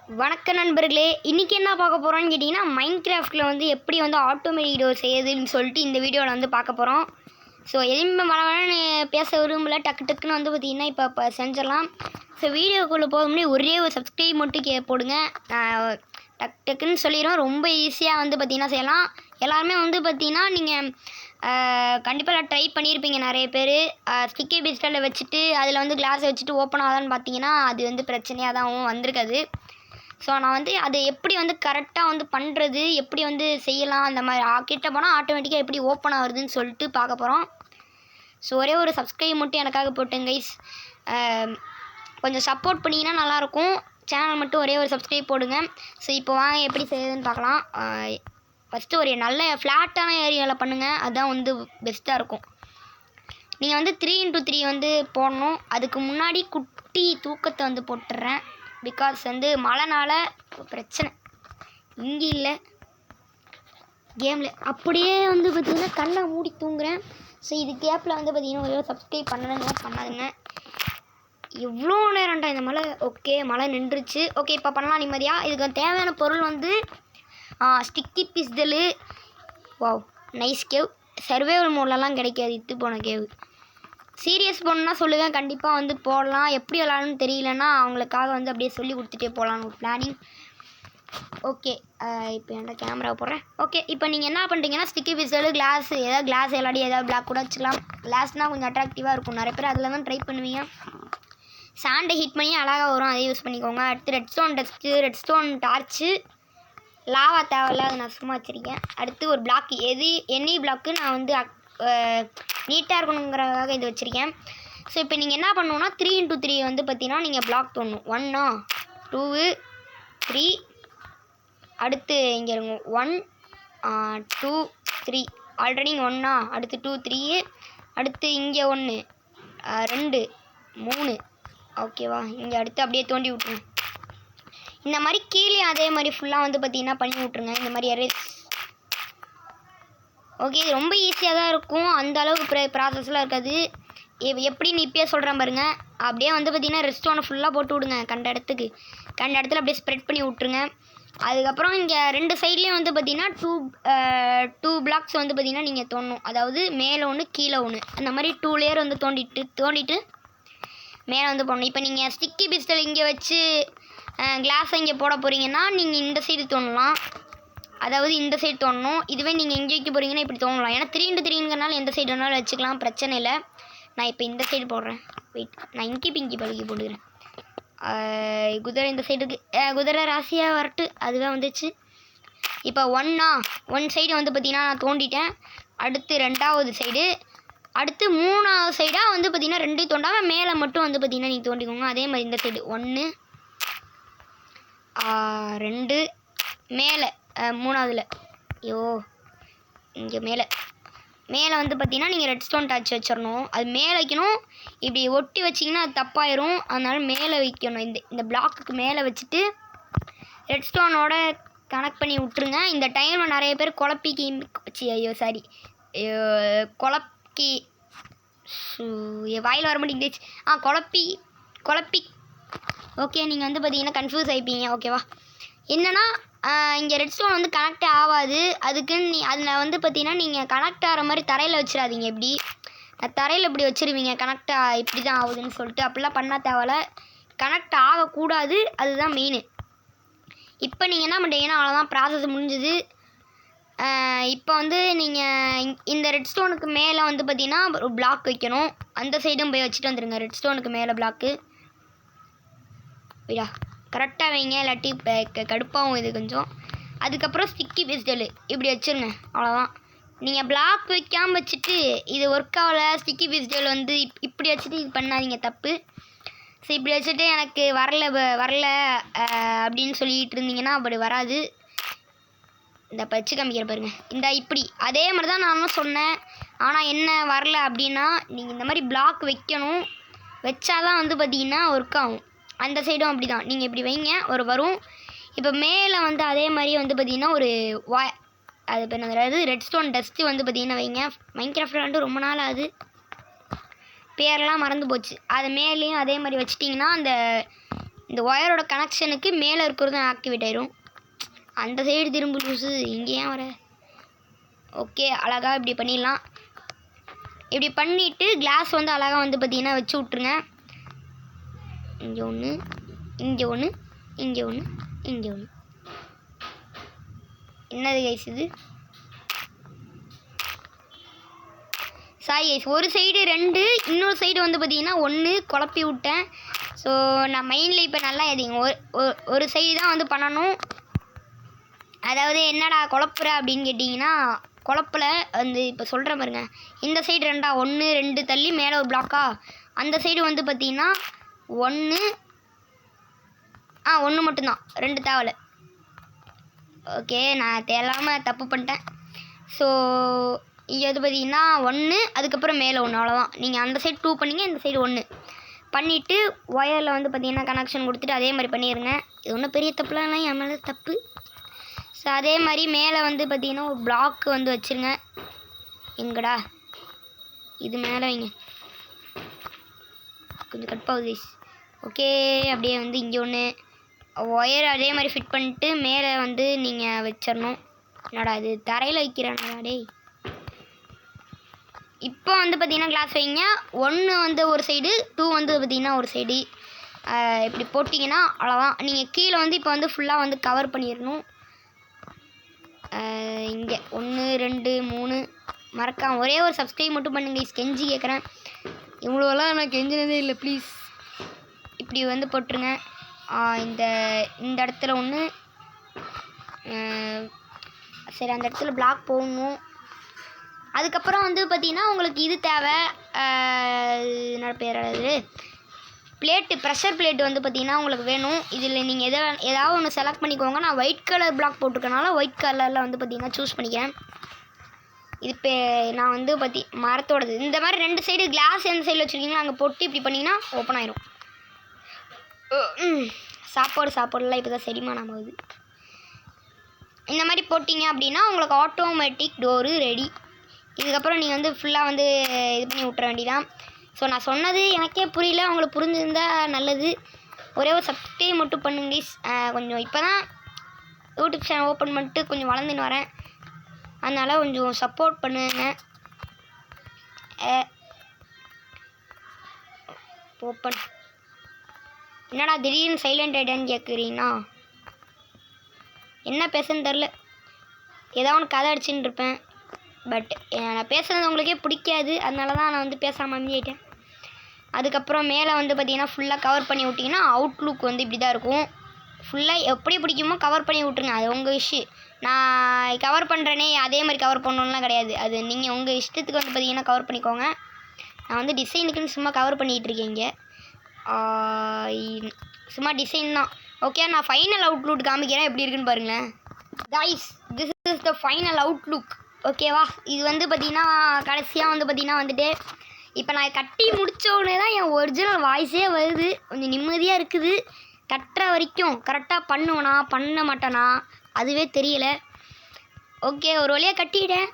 வணக்க நண்பர்களே, இன்றைக்கி என்ன பார்க்க போகிறோன்னு கேட்டிங்கன்னா, மைன்கிராஃப்ட்டில் வந்து எப்படி வந்து ஆட்டோமேட்டிக் டோர் செய்யுதுன்னு சொல்லிட்டு இந்த வீடியோவில் வந்து பார்க்க போகிறோம். ஸோ எதுவுமே மழை பேச விரும்பல, டக்குன்னு வந்து பார்த்திங்கன்னா இப்போ செஞ்சிடலாம். ஸோ வீடியோக்குள்ளே போக முடியும் ஒரே ஒரு சப்ஸ்கிரைப் மட்டும் போடுங்க. டக்குன்னு சொல்லிடுவோம். ரொம்ப ஈஸியாக வந்து பார்த்திங்கன்னா செய்யலாம். எல்லாருமே வந்து பார்த்திங்கன்னா நீங்கள் கண்டிப்பாக ட்ரை பண்ணியிருப்பீங்க நிறைய பேர். ஸ்டிக்கி பிஸ்டலில் வச்சுட்டு அதில் வந்து கிளாஸை வச்சுட்டு ஓப்பன் ஆகுதான்னு பார்த்தீங்கன்னா அது வந்து பிரச்சனையாக தான் வந்திருக்காது. ஸோ நான் வந்து அதை எப்படி வந்து கரெக்டாக வந்து பண்ணுறது, எப்படி வந்து செய்யலாம், அந்த மாதிரி கிட்ட போனால் ஆட்டோமேட்டிக்காக எப்படி ஓப்பன் ஆகுதுன்னு சொல்லிட்டு பார்க்க போகிறோம். ஸோ ஒரே ஒரு சப்ஸ்கிரைப் மட்டும் எனக்காக போட்டுங்க கைஸ். கொஞ்சம் சப்போர்ட் பண்ணிங்கன்னா நல்லாயிருக்கும். சேனல் மட்டும் ஒரே ஒரு சப்ஸ்கிரைப் போடுங்க. ஸோ இப்போ வாங்க எப்படி செய்யுதுன்னு பார்க்கலாம். ஃபஸ்ட்டு ஒரு நல்ல ஃப்ளாட்டான ஏரியாவில் பண்ணுங்கள், அதுதான் வந்து பெஸ்ட்டாக இருக்கும். நீங்கள் வந்து 3x3 வந்து போடணும். அதுக்கு முன்னாடி குட்டி தூக்கத்தை வந்து போட்டுடுறேன். பிகாஸ் வந்து மழைனால பிரச்சனை இங்கே இல்லை, கேமில் அப்படியே வந்து பார்த்திங்கன்னா கண்ணை மூடி தூங்குறேன். ஸோ இது கேப்பில் வந்து பார்த்திங்கன்னா ஒரே சப்ஸ்கிரைப் பண்ணாதுங்க. எவ்வளோ நேரம்டா இந்த மழை. ஓகே, மழை நின்றுச்சு. ஓகே, இப்போ பண்ணலாம் நிம்மதியாக. இதுக்கு தேவையான பொருள் வந்து sticky pistol. Wow, nice cave. Survival மோட்லலாம் கிடைக்காது இத்து போன கேவ். சீரியஸ் போடணுன்னா சொல்லுவேன், கண்டிப்பாக வந்து போடலாம். எப்படி விளாடணும்னு தெரியலன்னா அவங்களுக்காக வந்து அப்படியே சொல்லி கொடுத்துட்டே போகலான்னு ஒரு பிளானிங். ஓகே, இப்போ என்ன கேமரா போடுறேன். ஓகே, இப்போ நீங்கள் என்ன பண்ணுறீங்கன்னா ஸ்டிக்கி பிஸ்டலு, கிளாஸ், ஏதாவது கிளாஸ் விளாடி ஏதாவது பிளாக் கூட வச்சுக்கலாம். கிளாஸ்னால் கொஞ்சம் அட்ராக்டிவாக இருக்கும். நிறைய பேர் அதில் தான் ட்ரை பண்ணுவீங்க. சாண்டை ஹீட் பண்ணி அழகாக வரும், அதை யூஸ் பண்ணிக்கோங்க. அடுத்து Redstone dust, Redstone torch, lava தேவையில்ல, அதை நான் சும்மா வச்சுருக்கேன். அடுத்து ஒரு பிளாக், எனி பிளாக்கு நான் வந்து நீட்டாக இருக்கணுங்கிறதுக்காக இது வச்சுருக்கேன். ஸோ இப்போ நீங்கள் என்ன பண்ணணுன்னா 3x3 வந்து பார்த்தீங்கன்னா நீங்கள் பிளாக் தோணும். 1 2 3. அடுத்து இங்கே இருங்க 1 2 3. ஆல்ரெடி 1 அடுத்து 2 3. அடுத்து இங்கே 1 2 3. ஓகேவா? இங்கே அடுத்து அப்படியே தோண்டி விட்ருங்க. இந்த மாதிரி கீழே அதே மாதிரி ஃபுல்லாக வந்து பார்த்திங்கன்னா பண்ணி விட்ருங்க. இந்த மாதிரி எரேஸ். ஓகே, இது ரொம்ப ஈஸியாக தான் இருக்கும், அந்த அளவுக்கு ப்ராசஸ்லாம் இருக்காது. எப்படின்னு இப்போயே சொல்கிறேன் பாருங்கள். அப்படியே வந்து பார்த்திங்கன்னா ரெஸ்டோனை ஃபுல்லாக போட்டு விடுங்க. கண்ட இடத்துல அப்படியே ஸ்ப்ரெட் பண்ணி விட்ருங்க. அதுக்கப்புறம் இங்கே 2 சைட்லேயும் வந்து பார்த்திங்கன்னா 2 பிளாக்ஸ் வந்து பார்த்திங்கன்னா நீங்கள் தோண்டணும். அதாவது மேலே ஒன்று கீழே ஒன்று, அந்த மாதிரி 2 லேயர் வந்து தோண்டிட்டு மேலே வந்து போடணும். இப்போ நீங்கள் ஸ்டிக்கி பிஸ்டல் இங்கே வச்சு கிளாஸை இங்கே போட போகிறீங்கன்னா நீங்கள் இந்த சைடு தோணலாம், அதாவது இந்த சைடு தோணணும். இதுவே நீங்கள் எங்கே வைக்க போகிறீங்கன்னா இப்படி தோணலாம். ஏன்னா 3x3ங்கிறனால எந்த சைடு வேணாலும் வச்சுக்கலாம், பிரச்சனை இல்லை. நான் இப்போ இந்த சைடு போடுறேன். வெயிட், நான் இங்கி பழகி போட்டுக்கிறேன். குதிரை இந்த சைடுக்கு, குதிரை ராசியாக வரட்டு, அதுதான் வந்துச்சு. இப்போ 1 சைடு வந்து பார்த்திங்கன்னா நான் தோண்டிட்டேன். அடுத்து 2வது சைடு, அடுத்து 3வது சைடாக வந்து பார்த்திங்கன்னா 2 தோண்டாமல் மேலே மட்டும் வந்து பார்த்திங்கன்னா நீங்கள் தோண்டிக்கோங்க. அதே மாதிரி இந்த சைடு 1 2 மேலே 3வதுல, ஐயோ இங்கே மேலே வந்து பார்த்திங்கன்னா நீங்கள் ரெட்ஸ்டோன் டார்ச் வச்சிடணும். அது மேலே வைக்கணும். இப்படி ஒட்டி வச்சிங்கன்னா அது தப்பாயிரும். அதனால் மேலே வைக்கணும். இந்த பிளாக்குக்கு மேலே வச்சுட்டு ரெட்ஸ்டோனோட கனெக்ட் பண்ணி விட்ருங்க. இந்த டைமில் நிறைய பேர் குழப்பி வாயில் வர மாட்டேங்குது. குழப்பி ஓகே, நீங்கள் வந்து பார்த்தீங்கன்னா கன்ஃபியூஸ் ஆகிப்பீங்க. ஓகேவா? என்னென்னா இங்கே ரெட்ஸ்டோன் வந்து கனெக்ட் ஆகாது. அதுக்குன்னு அதில் வந்து பார்த்தீங்கன்னா நீங்கள் கனெக்ட் ஆகிற மாதிரி தரையில் வச்சிடாதீங்க. இப்படி தரையில் இப்படி வச்சுருவீங்க, கனெக்ட் இப்படி தான் ஆகுதுன்னு சொல்லிட்டு. அப்படிலாம் பண்ணால் தேவையில்ல, கனெக்ட் ஆகக்கூடாது, அதுதான் மெயின். இப்போ நீங்கள் என்ன பண்ணுறீங்கன்னா அவ்வளோதான், ப்ராசஸ் முடிஞ்சுது. இப்போ வந்து நீங்கள் இந்த ரெட்ஸ்டோனுக்கு மேலே வந்து பார்த்தீங்கன்னா ஒரு பிளாக் வைக்கணும். அந்த சைடும் போய் வச்சுட்டு வந்துடுங்க. ரெட்ஸ்டோனுக்கு மேலே பிளாக்கு விடா கரெக்டாக வைங்க, இல்லாட்டி கடுப்பாகும் இது கொஞ்சம். அதுக்கப்புறம் ஸ்டிக்கி பிஸ்டலு இப்படி வச்சுருங்க, அவ்வளோதான். நீங்கள் பிளாக் வைக்காமல் வச்சுட்டு இது ஒர்க் ஆகலை, ஸ்டிக்கி பிஸ்டல் வந்து இப்படி வச்சுட்டு இது பண்ணாதீங்க, தப்பு. ஸோ இப்படி வச்சுட்டு எனக்கு வரல அப்படின்னு சொல்லிகிட்டு இருந்தீங்கன்னா அப்படி வராது. இந்த பச்சு காமிக்கிற பாருங்க, இந்த இப்படி அதே மாதிரி தான் நானும் சொன்னேன். ஆனால் என்ன வரல அப்படின்னா நீங்கள் இந்த மாதிரி பிளாக் வைக்கணும். வச்சாதான் வந்து பார்த்திங்கன்னா ஒர்க் ஆகும். அந்த சைடும் அப்படி தான், நீங்கள் இப்படி வைங்க வரும். இப்போ மேலே வந்து அதே மாதிரி வந்து பார்த்திங்கன்னா ஒரு அது இப்போ என்னது ரெட்ஸ்டோன் டஸ்ட்டு வந்து பார்த்திங்கன்னா வைங்க. மைன்கிராஃப்ட் விளாண்டு ரொம்ப நாள் ஆகுது, பேரெல்லாம் மறந்து போச்சு. அது மேலேயும் அதே மாதிரி வச்சிட்டிங்கன்னா அந்த இந்த ஒயரோட கனெக்ஷனுக்கு மேலே இருக்கிறதும் ஆக்டிவேட் ஆயிரும். அந்த சைடு திரும்ப லூஸு, இங்கே ஏன் வர? ஓகே, அழகாக இப்படி பண்ணிடலாம். இப்படி பண்ணிவிட்டு கிளாஸ் வந்து அழகாக வந்து பார்த்திங்கன்னா வச்சு விட்ருங்க. இங்கே ஒன்று, இங்கே ஒன்று, இங்கே ஒன்று, இங்கே ஒன்று. என்னது கைஸ் இது? சாரி கைஸ், ஒரு சைடு 2, இன்னொரு சைடு வந்து பார்த்திங்கன்னா 1 குழப்பி விட்டேன். ஸோ நான் மைண்டில் இப்போ நல்லா எதிங்க ஒரு சைடு தான் வந்து பண்ணணும். அதாவது என்னடா குழப்புற அப்படின்னு கேட்டிங்கன்னா, குழப்பில் வந்து இப்போ சொல்கிறேன் பாருங்க. இந்த சைடு 2 1 2 தள்ளி மேலே ஒரு பிளாக்கா, அந்த சைடு வந்து பார்த்திங்கன்னா 1 1 மட்டும்தான், 2 தேவலை. ஓகே, நான் தேவையில்லாமல் தப்பு பண்ணிட்டேன். ஸோ இங்கே வந்து பார்த்திங்கன்னா 1, அதுக்கப்புறம் மேலே 1, அவ்வளோதான். நீங்கள் அந்த சைடு 2 பண்ணிங்க, இந்த சைடு 1 பண்ணிவிட்டு ஒயரில் வந்து பார்த்திங்கன்னா கனெக்ஷன் கொடுத்துட்டு அதே மாதிரி பண்ணிடுங்க. இது ஒன்றும் பெரிய தப்புலாம் இல்லை, என் மேலே தப்பு. ஸோ அதே மாதிரி மேலே வந்து பார்த்திங்கன்னா ஒரு பிளாக் வந்து வச்சுருங்க. எங்கடா இது மேலே வைங்க, கொஞ்சம் கட்பாகுது. ஓகே, அப்படியே வந்து இங்கே ஒன்று ஒயர் அதே மாதிரி ஃபிட் பண்ணிட்டு மேலே வந்து நீங்கள் வச்சிடணும். என்னடா இது தரையில் வைக்கிறேன்டா டேய். இப்போ வந்து பார்த்திங்கன்னா கிளாஸ் வைங்க. 1 வந்து ஒரு சைடு, 2 வந்து பார்த்திங்கன்னா ஒரு சைடு. இப்படி போட்டிங்கன்னா அவ்வளோதான். நீங்கள் கீழே வந்து இப்போ வந்து ஃபுல்லாக வந்து கவர் பண்ணிடணும். இங்கே 1 2 3 மறக்காம ஒரே ஒரு சப்ஸ்கிரைப் மட்டும் பண்ணுங்க, கெஞ்சி கேட்குறேன். இவ்வளோலாம் நான் கெஞ்சினதே இல்லை, ப்ளீஸ். இப்படி வந்து போட்டுருங்க. இந்த இடத்துல 1, சரி அந்த இடத்துல பிளாக் போகணும். அதுக்கப்புறம் வந்து பார்த்திங்கன்னா உங்களுக்கு இது தேவை, என்ன பேர் அது, பிளேட்டு, ப்ரெஷர் பிளேட்டு வந்து பார்த்திங்கன்னா உங்களுக்கு வேணும். இதில் நீங்கள் ஏதாவது ஒன்று செலக்ட் பண்ணிக்கோங்க. நான் ஒயிட் கலர் பிளாக் போட்டிருக்கனால ஒயிட் கலரில் வந்து பார்த்திங்கன்னா சூஸ் பண்ணிக்கிறேன். இது இப்போ நான் வந்து மரத்தோடது. இந்த மாதிரி 2 சைடு கிளாஸ் எந்த சைடில் வச்சுருக்கீங்களோ அங்கே போட்டு இப்படி பண்ணிங்கன்னா ஓப்பன் ஆயிரும். சாப்பாடுலாம் இப்போ தான் செரிமானம் ஆகுது. இந்த மாதிரி போட்டிங்க அப்படின்னா உங்களுக்கு ஆட்டோமேட்டிக் டோரு ரெடி. இதுக்கப்புறம் நீங்கள் வந்து ஃபுல்லாக வந்து இது பண்ணி விட்ற வேண்டியதான். ஸோ நான் சொன்னது எனக்கே புரியல, உங்களுக்கு புரிஞ்சிருந்தால் நல்லது. ஒரே ஒரு சப்ஸ்கிரைப் மட்டும் பண்ணுங்க. கொஞ்சம் இப்போ தான் யூடியூப் சேனல் ஓப்பன் பண்ணிட்டு கொஞ்சம் வளர்ந்துன்னு வரேன், அதனால் கொஞ்சம் சப்போர்ட் பண்ணுங்க. ஓப்பன். என்னடா திடீர்னு சைலண்ட் ஆகிட்டேன்னு கேட்குறீங்கன்னா, என்ன பேசுன்னு தெரில, ஏதாவது ஒன்று கதை அடிச்சுன்னு இருப்பேன். பட் நான் பேசுகிறது உங்களுக்கே பிடிக்காது, அதனால தான் நான் வந்து பேசாமல் அமைஞ்சிட்டேன். அதுக்கப்புறம் மேலே வந்து பார்த்திங்கன்னா ஃபுல்லாக கவர் பண்ணி விட்டிங்கன்னா அவுட்லுக் வந்து இப்படி தான் இருக்கும். ஃபுல்லாக எப்படி பிடிக்குமோ கவர் பண்ணி விட்ருங்க, அது உங்கள் விஷயம். நான் கவர் பண்ணுறேனே அதே மாதிரி கவர் பண்ணணும்லாம் கிடையாது, அது நீங்கள் உங்கள் இஷ்டத்துக்கு வந்து பார்த்திங்கன்னா கவர் பண்ணிக்கோங்க. நான் வந்து டிசைனுக்குன்னு சும்மா கவர் பண்ணிகிட்ருக்கேங்க, சும்மா டிசைன் தான். ஓகே, நான் ஃபைனல் அவுட்லுக் காமிக்கிறேன், எப்படி இருக்குன்னு பாருங்களேன். Guys, this is the final Outlook. ஓகேவா, இது வந்து பார்த்திங்கன்னா கடைசியாக வந்து பார்த்திங்கன்னா வந்துட்டு இப்போ நான் கட்டி முடித்தோடனே தான் என் ஒரிஜினல் வாய்ஸே வருது. கொஞ்சம் நிம்மதியாக இருக்குது. கட்டுற வரைக்கும் கரெக்டாக பண்ணுவேனா பண்ண மாட்டேனா அதுவே தெரியலை. ஓகே, ஒரு வழியாக கட்டிட்டேன்.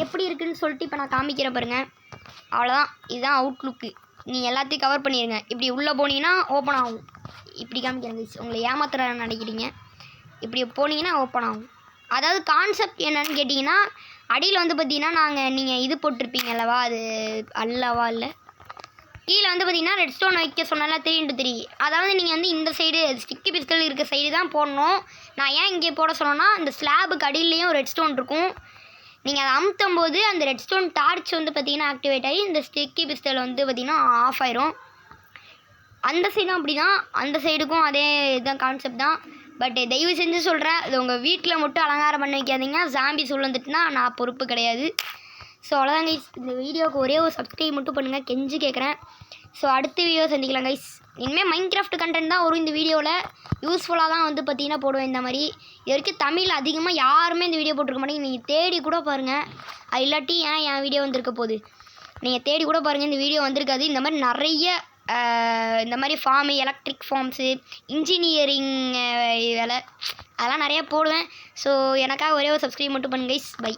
எப்படி இருக்குதுன்னு சொல்லிட்டு இப்போ நான் காமிக்கிறேன் பாருங்கள். அவ்வளோதான், இதுதான் அவுட்லுக்கு. நீங்கள் எல்லாத்தையும் கவர் பண்ணிடுங்க. இப்படி உள்ளே போனீங்கன்னா ஓப்பன் ஆகும். இப்படி காமிக்கிறேன், உங்களை ஏமாத்துற நினைக்கிறீங்க. இப்படி போனீங்கன்னா ஓப்பன் ஆகும். அதாவது கான்செப்ட் என்னன்னு கேட்டிங்கன்னா, அடியில் வந்து பார்த்திங்கன்னா நீங்கள் இது போட்டிருப்பீங்க அல்லவா, அது அல்லவா இல்லை, கீழே வந்து பார்த்திங்கன்னா ரெட் ஸ்டோன் வைக்க சொன்னால 3x3. அதாவது நீங்கள் வந்து இந்த சைடு ஸ்டிக்கி பிஸ்கல் இருக்க சைடு தான் போடணும். நான் ஏன் இங்கே போட சொன்னேன்னா, இந்த ஸ்லாபுக்கு அடியிலையும் ரெட் ஸ்டோன் இருக்கும். நீங்கள் அதை அமுத்தும் போது அந்த ரெட் ஸ்டோன் டார்ச் வந்து பார்த்திங்கன்னா ஆக்டிவேட் ஆகி இந்த ஸ்டிக்கி பிஸ்டல் வந்து பார்த்திங்கன்னா ஆஃப் ஆயிரும். அந்த சைடும் அப்படி தான், அந்த சைடுக்கும் அதே இதுதான் கான்செப்ட் தான். பட் தயவு செஞ்சு சொல்கிறேன், இது உங்கள் வீட்டில் மட்டும் அலங்காரம் பண்ணி வைக்காதீங்க. ஜாம்பி வந்துட்டுனா நான் பொறுப்பு கிடையாது. ஸோ அவ்வளோதான் கைஸ், இந்த வீடியோவுக்கு ஒரே ஒரு சப்ஸ்கிரைப் மட்டும் பண்ணுங்கள், கெஞ்சு கேட்குறேன். ஸோ அடுத்த வீடியோ சந்திக்கலாம் கைஸ். இனிமேல் மைன்கிராஃப்ட் கண்டென்ட் தான் வரும் இந்த வீடியோவில். யூஸ்ஃபுல்லாக தான் வந்து பார்த்திங்கன்னா போடுவேன் இந்த மாதிரி. இது வரைக்கும் தமிழ் அதிகமாக யாருமே இந்த வீடியோ போட்டிருக்க மாட்டேங்க. நீங்கள் தேடி கூட பாருங்கள், அது இல்லாட்டி என் வீடியோ வந்திருக்க போகுது. நீங்கள் தேடி கூட பாருங்கள், இந்த வீடியோ வந்திருக்காது. இந்த மாதிரி நிறைய இந்த மாதிரி ஃபார்மு, எலக்ட்ரிக் ஃபார்ம்ஸு, இன்ஜினியரிங் வேலை அதெல்லாம் நிறையா போடுவேன். ஸோ எனக்காக ஒரே ஒரு சப்ஸ்கிரைப் மட்டும் பண்ணுங்க கைஸ். பை.